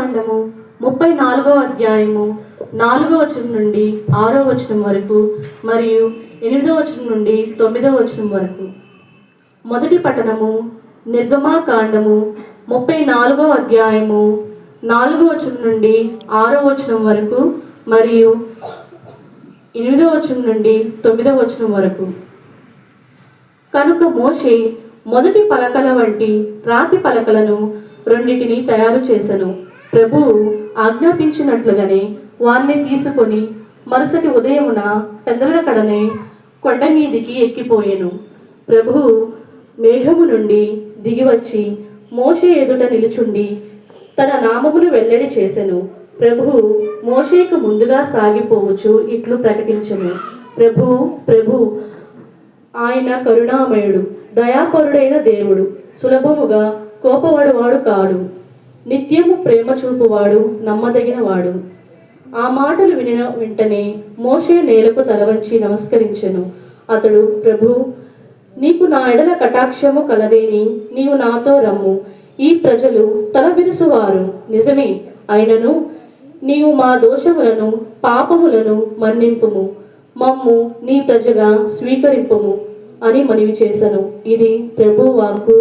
నిర్గమాకాండము 34వ అధ్యాయము 4వ వచనం నుండి 6వ వచనం వరకు మరియు 8వ వచనం నుండి 9వ వచనం వరకు. మొదటి పఠనము నిర్గమాకాండము 34వ అధ్యాయము 4వ వచనం నుండి 6వ వచనం వరకు మరియు 8వ వచనం నుండి 9వ వచనం వరకు. కనుక మోషే మొదటి పలకల వంటి రాతి పలకలను రెండిటిని తయారు చేసెను. ప్రభువు ఆజ్ఞాపించినట్లుగానే వారిని తీసుకొని మరుసటి ఉదయమున పెందల కడనే కొండ మీదికి ఎక్కిపోయెను. ప్రభువు మేఘము నుండి దిగివచ్చి మోషే ఎదుట నిలుచుండి తన నామమును వెల్లడి చేసెను. ప్రభువు మోషేకు ముందుగా సాగిపోవచ్చు ఇట్లు ప్రకటించెను. ప్రభు ఆయన కరుణామయుడు, దయాపరుడైన దేవుడు, సులభముగా కోపపడువాడు కాడు, నిత్యము ప్రేమ చూపువాడు, నమ్మదగినవాడు. ఆ మాటలు వినిన వెంటనే మోషే నేలకు తలవంచి నమస్కరించెను. అతడు, ప్రభు, నీకు నా ఎడల కటాక్షము కలదేని నీవు నాతో రమ్ము. ఈ ప్రజలు తల విరుసువారు నిజమే, అయినను నీవు మా దోషములను పాపములను మన్నింపుము, మమ్ము నీ ప్రజగా స్వీకరింపుము అని మనవి చేసెను. ఇది ప్రభు వాక్కు.